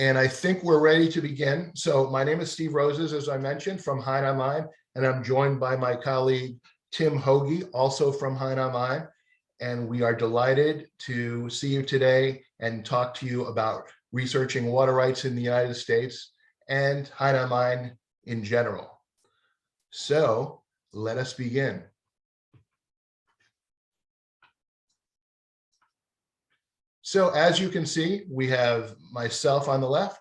And I think we're ready to begin. So my name is Steve Roses, as I mentioned, from HeinOnline, and I'm joined by my colleague, Tim Hoagie, also from HeinOnline. And we are delighted to see you today and talk to you about researching water rights in the United States and HeinOnline in general. So let us begin. So as you can see, we have myself on the left,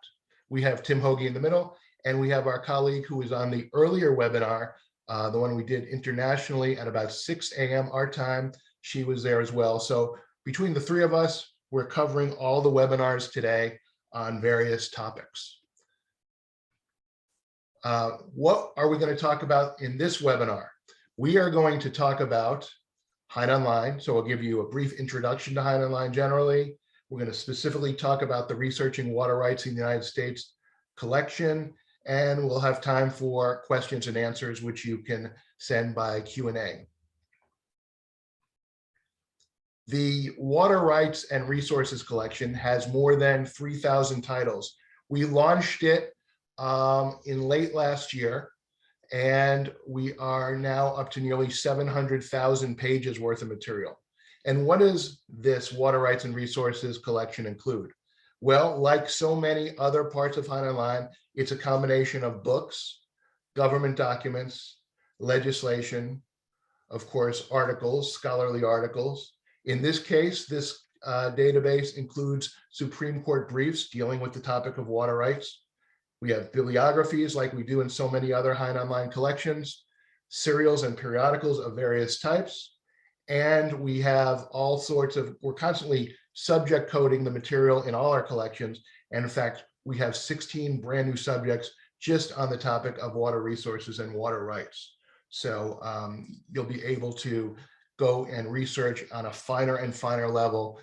we have Tim Hoagie in the middle, and we have our colleague who was on the earlier webinar, the one we did internationally at about 6 a.m. our time. She was there as well. So between the three of us, we're covering all the webinars today on various topics. What are we going to talk about in this webinar? We are going to talk about HeinOnline. So I'll give you a brief introduction to HeinOnline generally. We're going to specifically talk about the Researching Water Rights in the United States collection, and we'll have time for questions and answers, which you can send by Q&A. The Water Rights and Resources Collection has more than 3,000 titles. We launched it in late last year, and we are now up to nearly 700,000 pages worth of material. And what does this Water Rights and Resources Collection include? Well, like so many other parts of HeinOnline, it's a combination of books, government documents, legislation, of course, articles, scholarly articles. In this case, this database includes Supreme Court briefs dealing with the topic of water rights. We have bibliographies like we do in so many other HeinOnline collections, serials and periodicals of various types, and we have all sorts of, we're constantly subject coding the material in all our collections. And in fact, we have 16 brand new subjects just on the topic of water resources and water rights. So you'll be able to go and research on a finer and finer level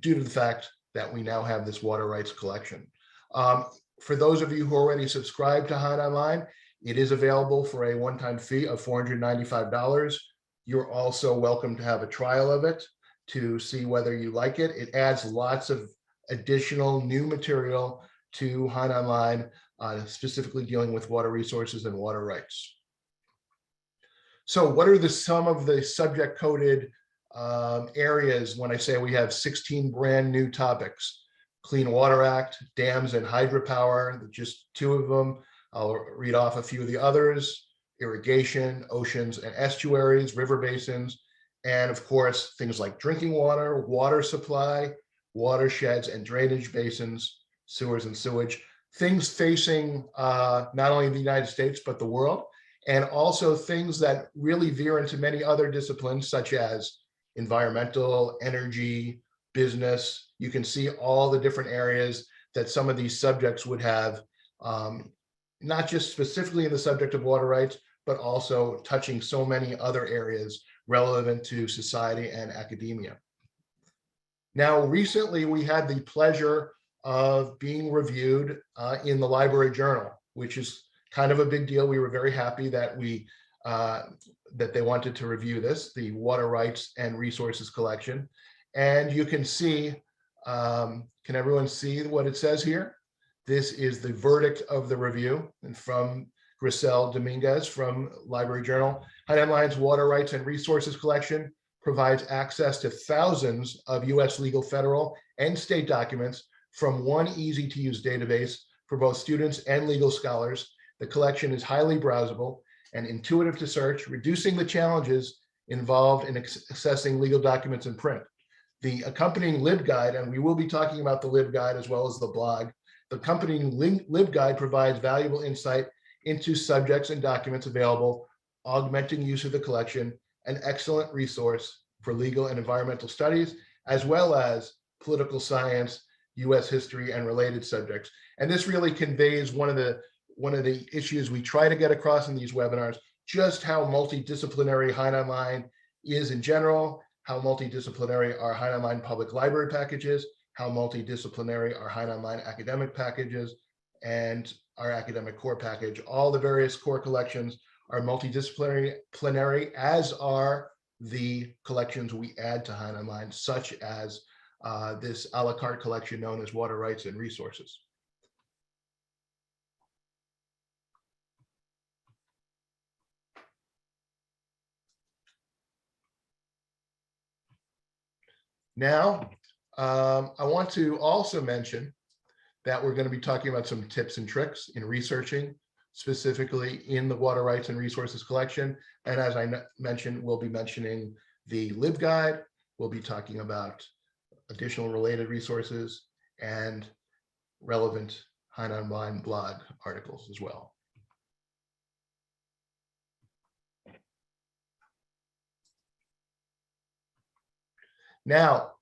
due to the fact that we now have this water rights collection. For those of you who already subscribe to HeinOnline, it is available for a one-time fee of $495. You're also welcome to have a trial of it to see whether you like it. It adds lots of additional new material to HeinOnline, specifically dealing with water resources and water rights. So what are some of the subject coded areas when I say we have 16 brand new topics? Clean Water Act, dams and hydropower, just two of them. I'll read off a few of the others: irrigation, oceans and estuaries, river basins, and of course, things like drinking water, water supply, watersheds and drainage basins, sewers and sewage, things facing not only the United States, but the world, and also things that really veer into many other disciplines, such as environmental, energy, business. You can see all the different areas that some of these subjects would have, not just specifically in the subject of water rights, but also touching so many other areas relevant to society and academia. Now, recently we had the pleasure of being reviewed in the Library Journal, which is kind of a big deal. We were very happy that that they wanted to review this, the Water Rights and Resources Collection. And you can see, can everyone see what it says here? This is the verdict of the review, and from Grisel Dominguez from Library Journal. HeinOnline's Water Rights and Resources Collection provides access to thousands of US legal, federal, and state documents from one easy-to-use database for both students and legal scholars. The collection is highly browsable and intuitive to search, reducing the challenges involved in accessing legal documents in print. The accompanying LibGuide, and we will be talking about the LibGuide as well as the blog, the accompanying LibGuide provides valuable insight into subjects and documents available, augmenting use of the collection, an excellent resource for legal and environmental studies, as well as political science, US history, and related subjects. And this really conveys one of the issues we try to get across in these webinars, just how multidisciplinary HeinOnline is in general, how multidisciplinary our HeinOnline public library packages, how multidisciplinary our HeinOnline academic packages, and our academic core package. All the various core collections are multidisciplinary, as are the collections we add to HeinOnline, such as this a la carte collection known as Water Rights and Resources. Now, I want to also mention that we're going to be talking about some tips and tricks in researching, specifically in the water rights and resources collection. And as I mentioned, we'll be mentioning the LibGuide. We'll be talking about additional related resources and relevant HeinOnline blog articles as well. Now,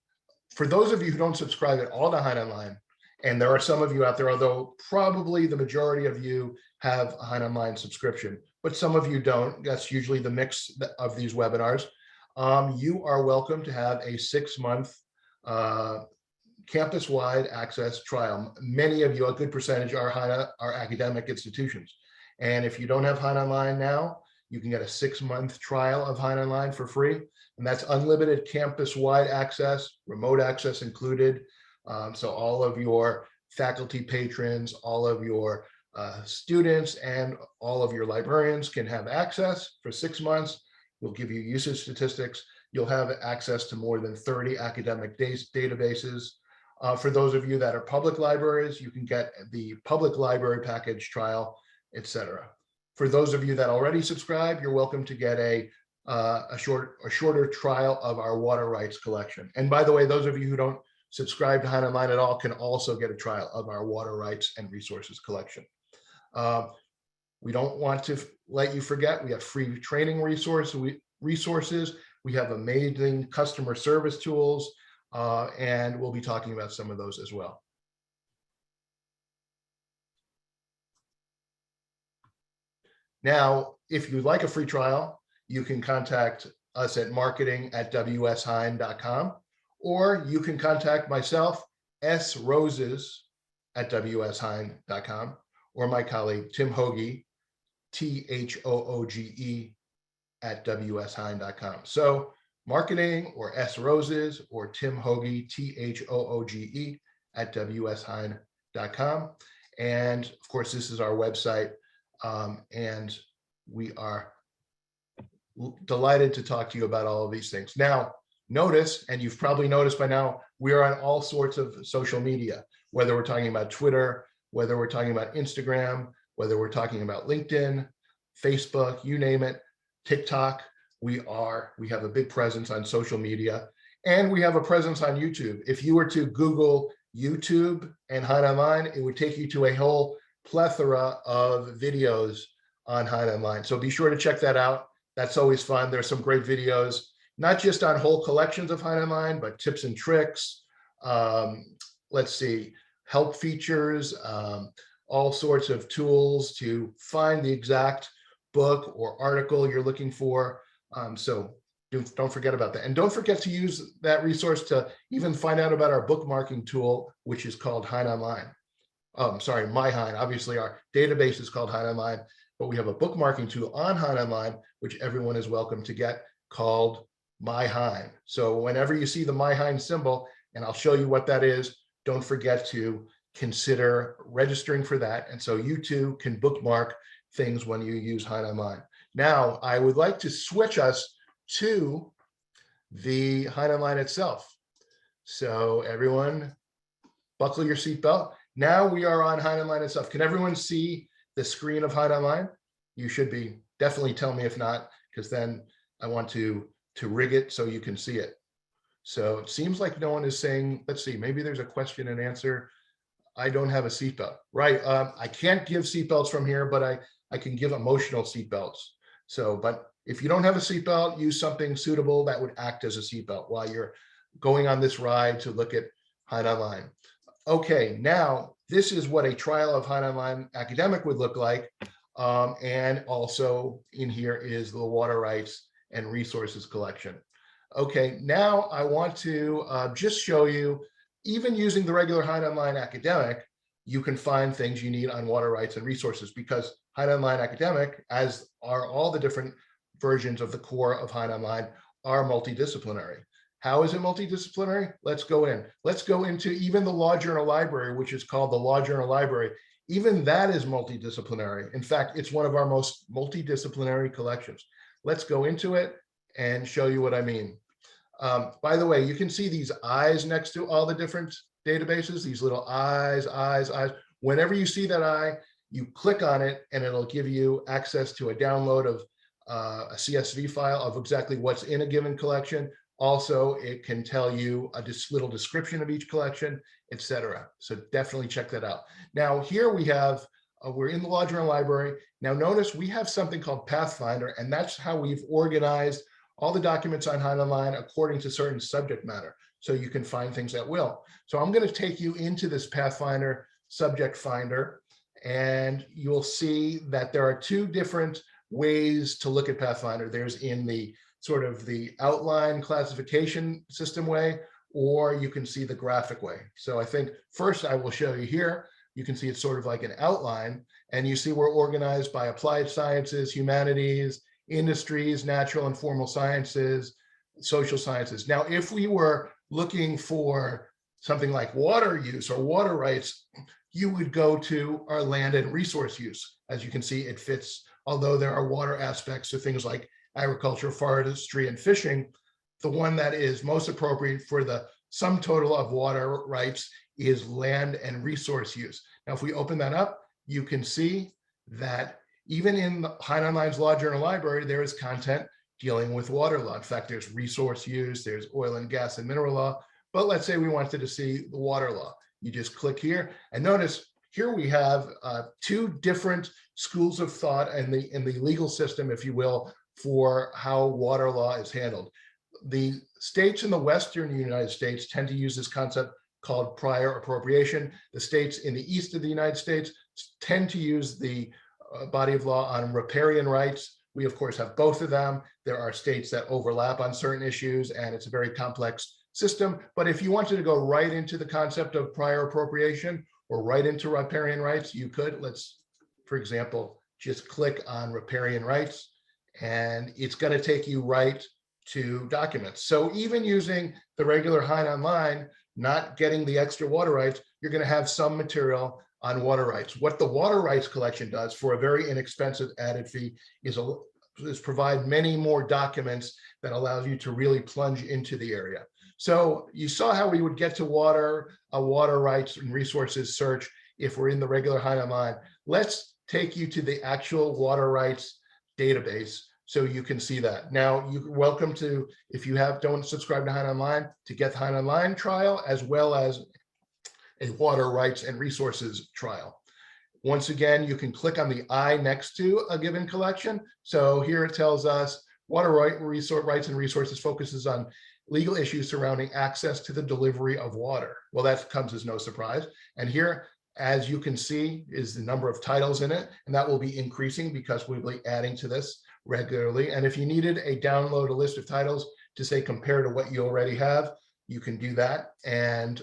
for those of you who don't subscribe at all to HeinOnline, and there are some of you out there, although probably the majority of you have a HeinOnline subscription, but some of you don't. That's usually the mix of these webinars. You are welcome to have a 6-month campus-wide access trial. Many of you, a good percentage, are academic institutions. And if you don't have HeinOnline now, you can get a 6-month trial of HeinOnline for free. And that's unlimited campus-wide access, remote access included. So all of your faculty patrons, all of your students, and all of your librarians can have access for 6 months. We'll give you usage statistics. You'll have access to more than 30 academic databases. For those of you that are public libraries, you can get the public library package trial, etc. For those of you that already subscribe, you're welcome to get a shorter trial of our water rights collection. And by the way, those of you who don't subscribe to HeinOnline at all can also get a trial of our water rights and resources collection. We don't want to let you forget, we have free training resources. We have amazing customer service tools, and we'll be talking about some of those as well. Now, if you'd like a free trial, you can contact us at marketing@wshein.com, or you can contact myself, sroses@wshein.com, or my colleague, Tim Hoagie, THOOGE @wshein.com. So marketing or sroses or Tim Hoagie, THOOGE @wshein.com. And of course, this is our website. And we are delighted to talk to you about all of these things. Now, notice, and you've probably noticed by now, we are on all sorts of social media, whether we're talking about Twitter, whether we're talking about Instagram, whether we're talking about LinkedIn, Facebook, you name it, TikTok. We have a big presence on social media, and we have a presence on YouTube. If you were to Google YouTube and HeinOnline, it would take you to a whole plethora of videos on HeinOnline. So be sure to check that out. That's always fun. There's some great videos, not just on whole collections of HeinOnline, but tips and tricks. Let's see, help features, all sorts of tools to find the exact book or article you're looking for. So don't forget about that. And don't forget to use that resource to even find out about our bookmarking tool, which is called HeinOnline. Sorry, MyHein. Obviously, our database is called HeinOnline, but we have a bookmarking tool on HeinOnline, which everyone is welcome to get, called MyHein. So whenever you see the MyHein symbol, and I'll show you what that is, don't forget to consider registering for that. And so you too can bookmark things when you use HeinOnline. Now, I would like to switch us to the HeinOnline itself. So everyone, buckle your seatbelt. Now we are on HeinOnline itself. Can everyone see the screen of HeinOnline? You should be. Definitely tell me if not, because then I want to rig it so you can see it. So it seems like no one is saying, let's see, maybe there's a question and answer. I don't have a seatbelt. Right. I can't give seatbelts from here, but I can give emotional seatbelts. So, but if you don't have a seatbelt, use something suitable that would act as a seatbelt while you're going on this ride to look at HeinOnline. Okay, now this is what a trial of HeinOnline academic would look like. And also in here is the water rights and resources collection. Okay, now I want to just show you, even using the regular HeinOnline academic, you can find things you need on water rights and resources, because HeinOnline academic, as are all the different versions of the core of HeinOnline, are multidisciplinary. How is it multidisciplinary? Let's go in. Let's go into even the Law Journal Library, which is called the Law Journal Library. Even that is multidisciplinary. In fact, it's one of our most multidisciplinary collections. Let's go into it and show you what I mean. By the way, you can see these eyes next to all the different databases, these little eyes, eyes, eyes. Whenever you see that eye, you click on it and it'll give you access to a download of a CSV file of exactly what's in a given collection. Also, it can tell you a little description of each collection, etc. So definitely check that out. Now here we have, we're in the Law Journal Library. Now notice we have something called Pathfinder, and that's how we've organized all the documents on HeinOnline according to certain subject matter. So you can find things at will. So I'm going to take you into this Pathfinder subject finder, and you'll see that there are two different ways to look at Pathfinder. There's in the sort of the outline classification system way, or you can see the graphic way. So I think first I will show you here. You can see it's sort of like an outline, and you see we're organized by applied sciences, humanities, industries, natural and formal sciences, social sciences. Now, if we were looking for something like water use or water rights, you would go to our land and resource use. As you can see, it fits, although there are water aspects to things like agriculture, forestry, and fishing. The one that is most appropriate for the sum total of water rights is land and resource use. Now, if we open that up, you can see that even in the HeinOnline's Law Journal Library, there is content dealing with water law. In fact, there's resource use, there's oil and gas and mineral law. But let's say we wanted to see the water law. You just click here, and notice here we have two different schools of thought in the legal system, if you will, for how water law is handled. The states in the Western United States tend to use this concept called prior appropriation. The states in the east of the United States tend to use the body of law on riparian rights. We, of course, have both of them. There are states that overlap on certain issues, and it's a very complex system. But if you wanted to go right into the concept of prior appropriation or right into riparian rights, you could. Let's, for example, just click on riparian rights, and it's going to take you right to documents. So even using the regular HeinOnline, not getting the extra water rights, you're going to have some material on water rights. What the water rights collection does for a very inexpensive added fee is provide many more documents that allows you to really plunge into the area. So you saw how we would get to water, a water rights and resources search if we're in the regular HeinOnline. Let's take you to the actual water rights database so you can see that. Now, you're welcome to, if you don't subscribe to HeinOnline, to get the HeinOnline trial as well as a water rights and resources trial. Once again, you can click on the I next to a given collection. So here it tells us water rights and resources focuses on legal issues surrounding access to the delivery of water. Well, that comes as no surprise. And here, as you can see, is the number of titles in it, and that will be increasing because we'll be adding to this regularly. And if you needed a download a list of titles to say compare to what you already have, you can do that. And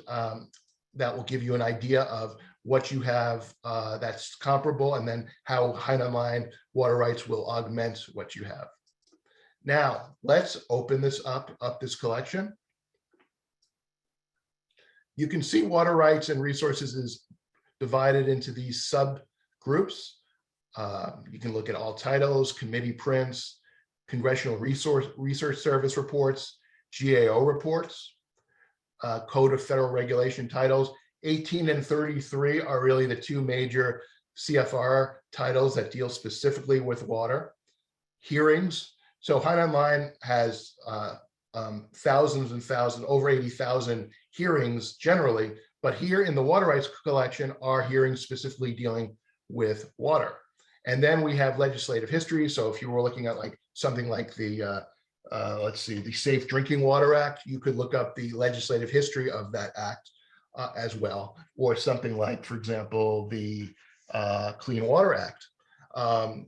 that will give you an idea of what you have that's comparable, and then how HeinOnline water rights will augment what you have. Now, let's open this up this collection. You can see water rights and resources is divided into these subgroups. You can look at all titles, committee prints, Congressional Research Service reports, GAO reports, Code of Federal Regulation titles. 18 and 33 are really the two major CFR titles that deal specifically with water. Hearings. So HeinOnline has thousands and thousands, over 80,000 hearings generally, but here in the water rights collection are hearings specifically dealing with water. And then we have legislative history. So if you were looking at like something like the, let's see, the Safe Drinking Water Act, you could look up the legislative history of that act as well, or something like, for example, the Clean Water Act.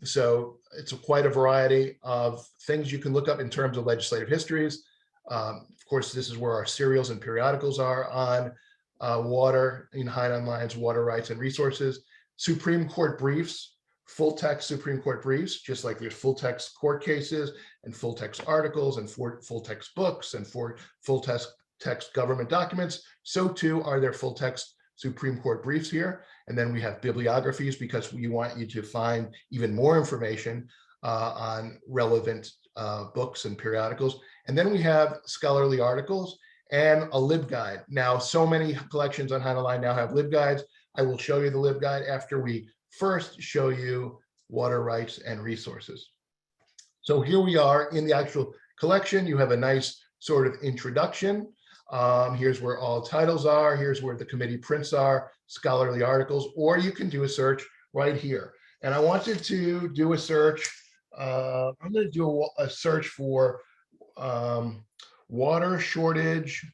So it's quite a variety of things you can look up in terms of legislative histories. Of course, this is where our serials and periodicals are on water in HeinOnline's water rights and resources. Supreme Court briefs, full text Supreme Court briefs, just like there's full text court cases and full text articles and full text books and full text government documents. So too are there full text Supreme Court briefs here. And then we have bibliographies because we want you to find even more information on relevant books and periodicals. And then we have scholarly articles and a LibGuide. Now, so many collections on HeinOnline now have LibGuides. I will show you the LibGuide after we first show you water rights and resources. So here we are in the actual collection. You have a nice sort of introduction. Here's where all titles are. Here's where the committee prints are, scholarly articles, or you can do a search right here. And I wanted to do a search. I'm going to do a search for water shortage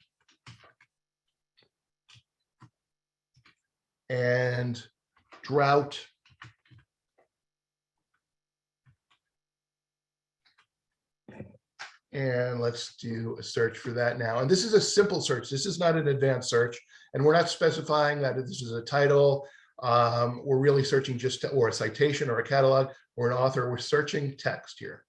and drought and let's do a search for that now. And this is a simple search. This is not an advanced search, and we're not specifying that this is a title. We're really searching just or a citation or a catalog or an author. We're searching text here.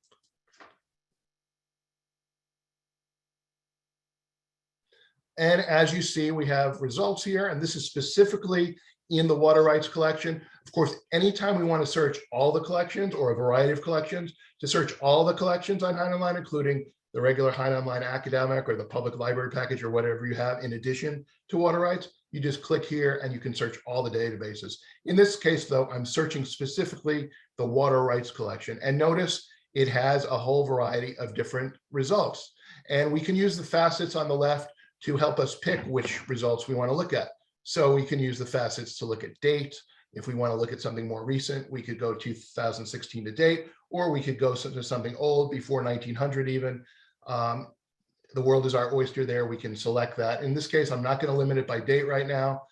And as you see, we have results here, and this is specifically in the water rights collection. Of course, anytime we want to search all the collections or a variety of collections, to search all the collections on HeinOnline, including the regular HeinOnline academic or the public library package or whatever you have in addition to water rights, you just click here and you can search all the databases. In this case, though, I'm searching specifically the water rights collection. And notice it has a whole variety of different results. And we can use the facets on the left to help us pick which results we want to look at. So we can use the facets to look at date. If we want to look at something more recent, we could go 2016 to date, or we could go to something old before 1900 even. The world is our oyster there. We can select that. In this case, I'm not going to limit it by date right now.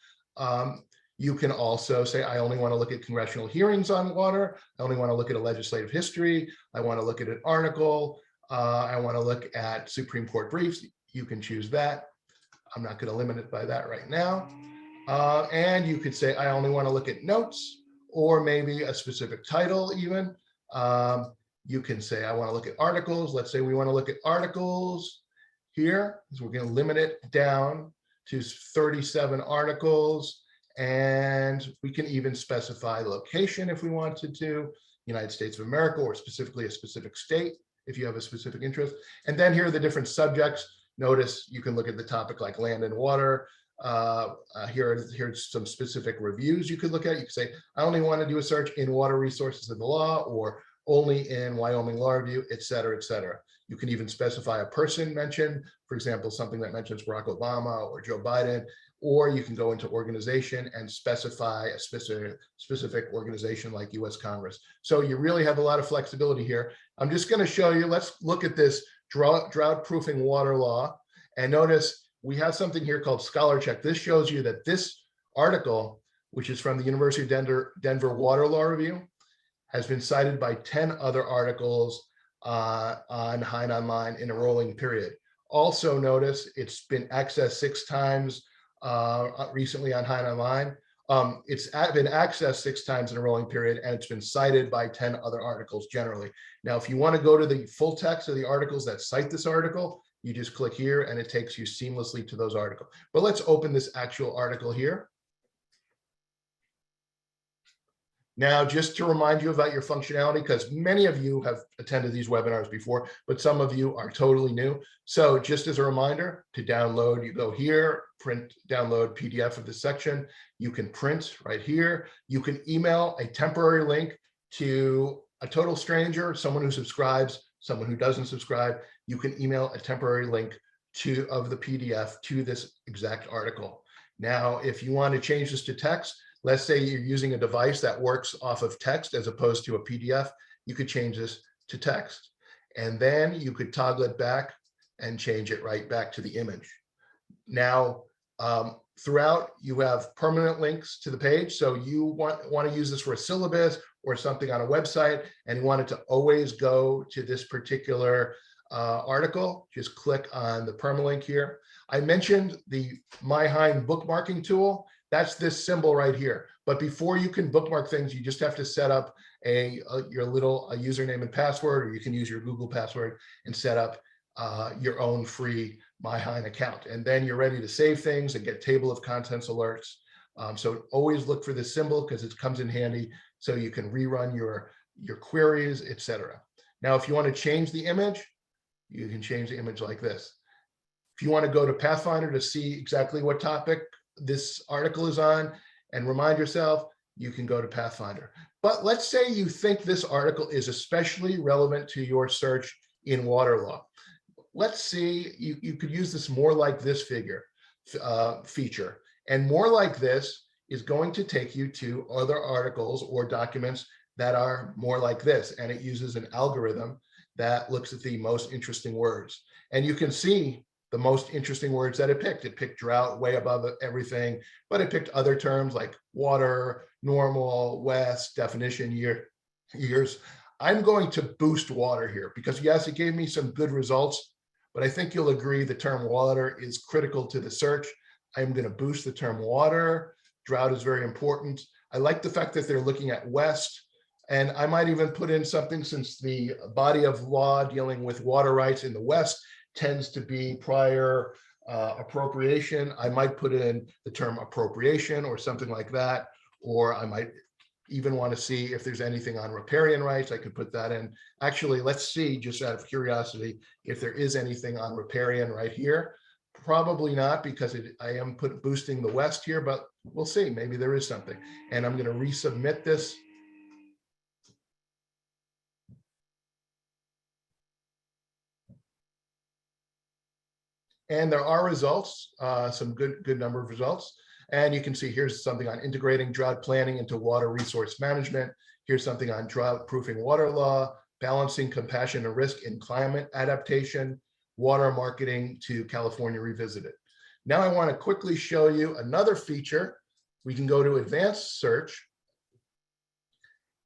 You can also say, I only want to look at congressional hearings on water. I only want to look at a legislative history. I want to look at an article. I want to look at Supreme Court briefs. You can choose that. I'm not going to limit it by that right now. And you could say, I only want to look at notes or maybe a specific title even. You can say, I want to look at articles. Let's say we want to look at articles here. So we're going to limit it down to 37 articles. And we can even specify the location if we wanted to, United States of America, or specifically a specific state if you have a specific interest. And then here are the different subjects. Notice you can look at the topic like land and water. Here's some specific reviews you could look at. You could say, I only want to do a search in water resources and the law, or only in Wyoming Law Review, et cetera, et cetera. You can even specify a person mentioned, for example, something that mentions Barack Obama or Joe Biden, or you can go into organization and specify a specific organization like US Congress. So you really have a lot of flexibility here. I'm just going to show you, let's look at this drought proofing water law. And notice we have something here called Scholar Check. This shows you that this article, which is from the University of Denver Water Law Review, has been cited by 10 other articles on HeinOnline in a rolling period. Also notice it's been accessed 6 times recently on HeinOnline. It's been accessed 6 times in a rolling period, and it's been cited by 10 other articles generally. Now, if you want to go to the full text of the articles that cite this article, you just click here and it takes you seamlessly to those articles. But let's open this actual article here. Now, just to remind you about your functionality, because many of you have attended these webinars before, but some of you are totally new. So just as a reminder, to download, you go here, print, download PDF of this section. You can print right here. You can email a temporary link to a total stranger, someone who subscribes, someone who doesn't subscribe. You can email a temporary link of the PDF to this exact article. Now, if you want to change this to text, let's say you're using a device that works off of text as opposed to a PDF, you could change this to text. And then you could toggle it back and change it right back to the image. Now, throughout, you have permanent links to the page. So you want to use this for a syllabus or something on a website, and you want it to always go to this particular article, just click on the permalink here. I mentioned the MyHein bookmarking tool. That's this symbol right here. But before you can bookmark things, you just have to set up your little username and password, or you can use your Google password and set up your own free MyHein account. And then you're ready to save things and get table of contents alerts. So always look for this symbol because it comes in handy so you can rerun your queries, etc. Now, if you want to change the image, you can change the image like this. If you want to go to Pathfinder to see exactly what topic this article is on and remind yourself, you can go to Pathfinder. But let's say you think this article is especially relevant to your search in water law. Let's see, you could use this more like this feature. And more like this is going to take you to other articles or documents that are more like this. And it uses an algorithm that looks at the most interesting words. And you can see the most interesting words that it picked. It picked drought way above everything, but it picked other terms like water, normal, west, definition, years. I'm going to boost water here because yes, it gave me some good results, but I think you'll agree the term water is critical to the search. I'm going to boost the term water. Drought is very important. I like the fact that they're looking at west, and I might even put in something, since the body of law dealing with water rights in the West tends to be prior appropriation. I might put in the term appropriation or something like that, or I might even want to see if there's anything on riparian rights. I could put that in. Actually, let's see, just out of curiosity, if there is anything on riparian right here. Probably not, because I am boosting the West here, but we'll see. Maybe there is something. And I'm going to resubmit this. And there are results, some good number of results. And you can see here's something on integrating drought planning into water resource management. Here's something on drought proofing water law, balancing compassion and risk in climate adaptation, water marketing to California Revisited. Now I want to quickly show you another feature. We can go to advanced search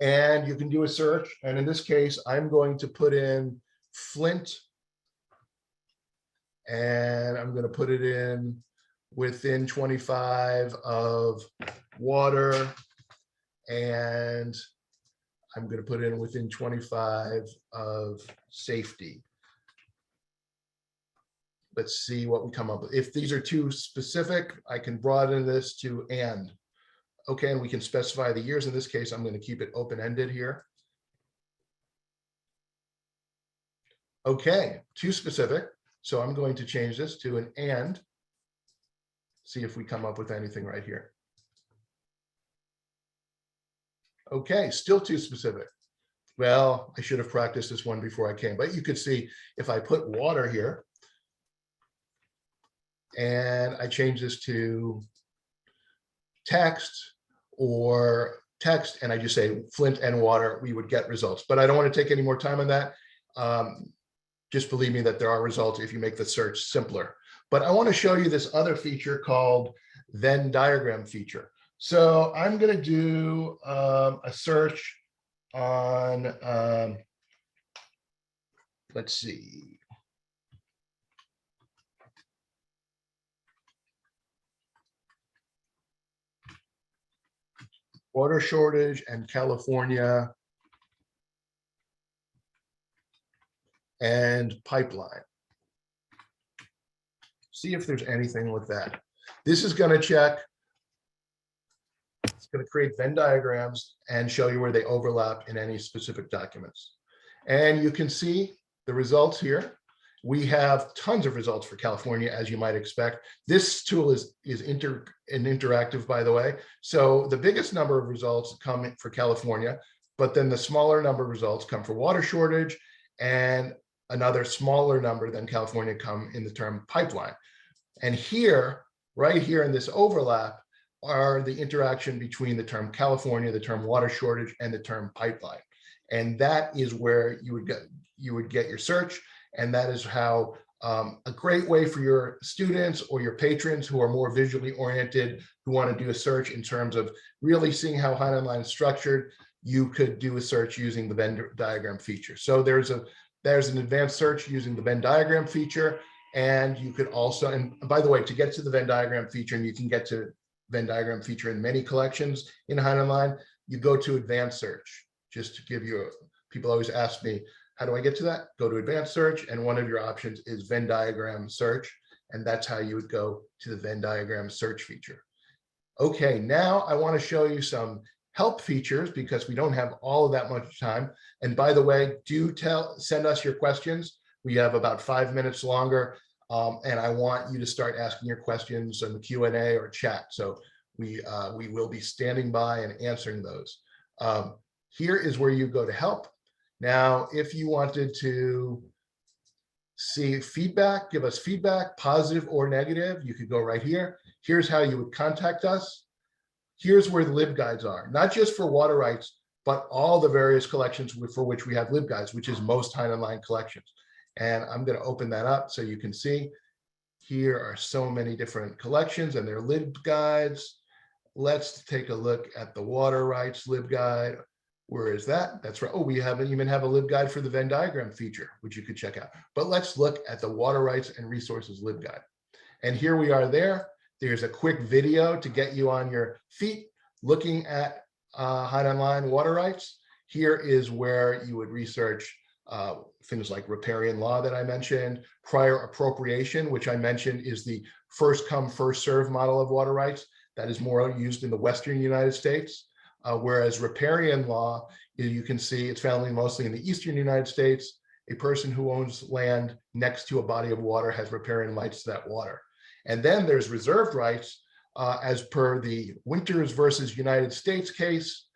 and you can do a search. And in this case, I'm going to put in Flint, and I'm going to put it in within 25 of water, and I'm going to put in within 25 of safety. Let's see what we come up with. If these are too specific, I can broaden this to and. Okay, and we can specify the years. In this case, I'm going to keep it open-ended here. Okay, too specific. So I'm going to change this to an and, see if we come up with anything right here. Okay, still too specific. Well, I should have practiced this one before I came, but you could see if I put water here and I change this to text or text, and I just say Flint and water, we would get results. But I don't want to take any more time on that. Just believe me that there are results if you make the search simpler. But I want to show you this other feature called Venn diagram feature. So I'm going to do a search on, let's see. Water shortage and California and pipeline. See if there's anything with that. This is going to check. It's going to create Venn diagrams and show you where they overlap in any specific documents. And you can see the results here. We have tons of results for California, as you might expect. This tool is interactive, by the way. So the biggest number of results come for California, but then the smaller number of results come for water shortage, and another smaller number than California come in the term pipeline. And here, right here in this overlap, are the interaction between the term California, the term water shortage, and the term pipeline. And that is where you would get your search. And that is how a great way for your students or your patrons who are more visually oriented, who want to do a search in terms of really seeing how HeinOnline is structured, you could do a search using the Venn diagram feature. So there's an advanced search using the Venn diagram feature. And you could also, and by the way, to get to the Venn diagram feature, and you can get to Venn diagram feature in many collections in HeinOnline, you go to advanced search. Just to give you, people always ask me, how do I get to that? Go to advanced search, and one of your options is Venn diagram search. And that's how you would go to the Venn diagram search feature. Okay, now I want to show you some help features because we don't have all of that much time. And by the way, send us your questions. We have about 5 minutes longer. And I want you to start asking your questions in the Q&A or chat. So we will be standing by and answering those. Here is where you go to help. Now, if you wanted to see feedback, give us feedback, positive or negative, you could go right here. Here's how you would contact us. Here's where the LibGuides are, not just for water rights, but all the various collections for which we have LibGuides, which is most HeinOnline collections. And I'm going to open that up so you can see. Here are so many different collections and their LibGuides. Let's take a look at the water rights LibGuide. Where is that? That's right. Oh, we even have a LibGuide for the Venn diagram feature, which you could check out. But let's look at the water rights and resources LibGuide. And here we are there. There's a quick video to get you on your feet looking at HeinOnline water rights. Here is where you would research things like riparian law that I mentioned, prior appropriation, which I mentioned is the first come, first serve model of water rights that is more used in the Western United States. Whereas riparian law, you can see it's found mostly in the Eastern United States. A person who owns land next to a body of water has riparian rights to that water. And then there's reserved rights as per the Winters versus United States case,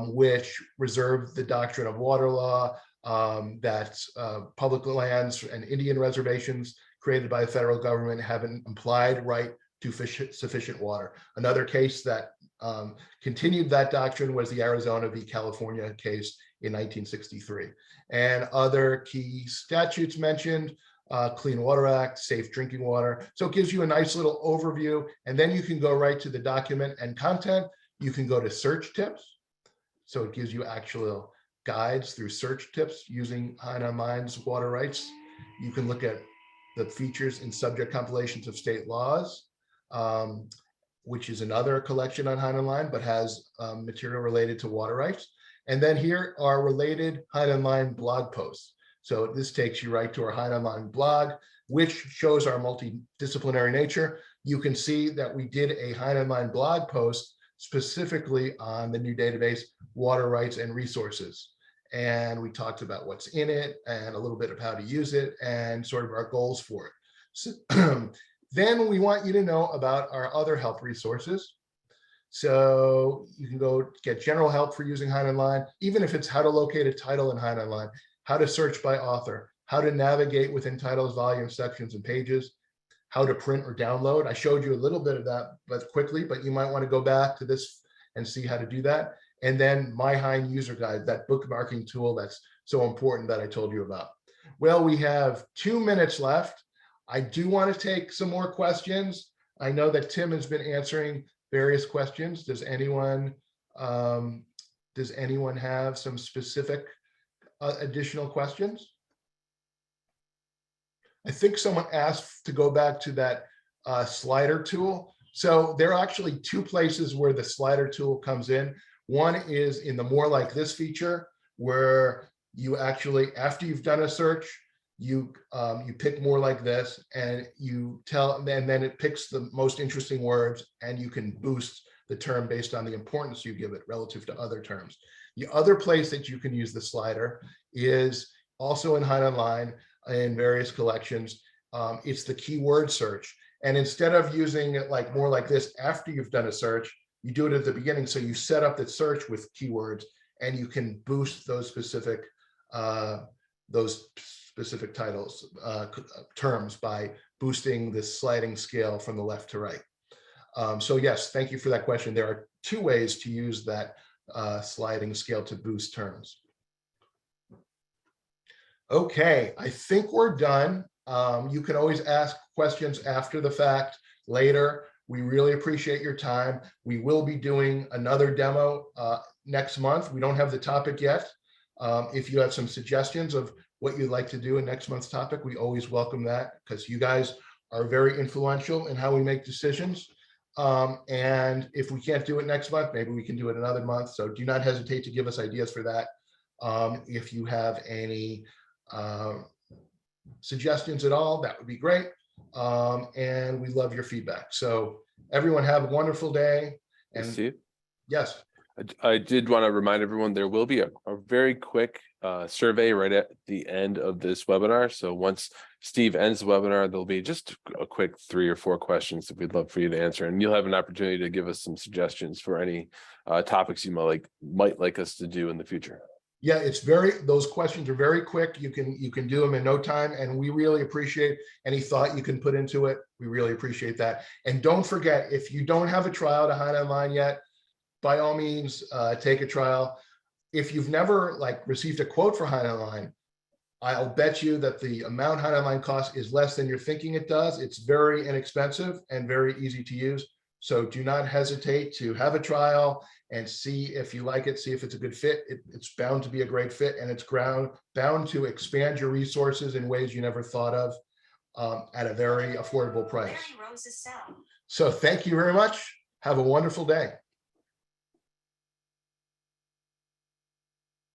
which reserved the doctrine of water law, that public lands and Indian reservations created by the federal government have an implied right to sufficient water. Another case that continued that doctrine was the Arizona v. California case in 1963. And other key statutes mentioned, Clean Water Act, Safe Drinking Water. So it gives you a nice little overview, and then you can go right to the document and content. You can go to search tips. So it gives you actual guides through search tips using HeinOnline's water rights. You can look at the features in subject compilations of state laws, which is another collection on HeinOnline, but has material related to water rights. And then here are related HeinOnline blog posts. So this takes you right to our HeinOnline blog, which shows our multidisciplinary nature. You can see that we did a HeinOnline blog post specifically on the new database, water rights and resources. And we talked about what's in it and a little bit of how to use it and sort of our goals for it. So, then we want you to know about our other help resources. So you can go get general help for using HeinOnline, even if it's how to locate a title in HeinOnline, how to search by author, how to navigate within titles, volumes, sections, and pages, how to print or download. I showed you a little bit of that, but quickly, but you might want to go back to this and see how to do that. And then My Hein User Guide, that bookmarking tool that's so important that I told you about. Well, we have 2 minutes left. I do want to take some more questions. I know that Tim has been answering various questions. Does anyone have some specific additional questions? I think someone asked to go back to that slider tool. So there are actually 2 places where the slider tool comes in. One is in the more like this feature, where you actually, after you've done a search, you pick more like this, and then it picks the most interesting words, and you can boost the term based on the importance you give it relative to other terms. The other place that you can use the slider is also in HeinOnline in various collections. It's the keyword search. And instead of using it like more like this after you've done a search, you do it at the beginning. So you set up the search with keywords, and you can boost those specific titles, terms by boosting this sliding scale from the left to right. So yes, thank you for that question. There are 2 ways to use that sliding scale to boost terms. Okay, I think we're done. You can always ask questions after the fact later. We really appreciate your time. We will be doing another demo next month. We don't have the topic yet. If you have some suggestions of what you'd like to do in next month's topic, we always welcome that, because you guys are very influential in how we make decisions. And if we can't do it next month, maybe we can do it another month. So do not hesitate to give us ideas for that. If you have any suggestions at all, that would be great. And we love your feedback. So everyone have a wonderful day. And Steve? yes. I did want to remind everyone there will be a very quick survey right at the end of this webinar. So once Steve ends the webinar, there'll be just a quick 3 or 4 questions that we'd love for you to answer, and you'll have an opportunity to give us some suggestions for any topics you might like us to do in the future. Yeah, those questions are very quick. You can do them in no time, and we really appreciate any thought you can put into it. We really appreciate that. And don't forget, if you don't have a trial to HeinOnline yet, by all means, take a trial. If you've never received a quote for HeinOnline, I'll bet you that the amount HeinOnline costs is less than you're thinking it does. It's very inexpensive and very easy to use. So do not hesitate to have a trial and see if you like it, see if it's a good fit. It's bound to be a great fit, and it's bound to expand your resources in ways you never thought of at a very affordable price. So thank you very much. Have a wonderful day.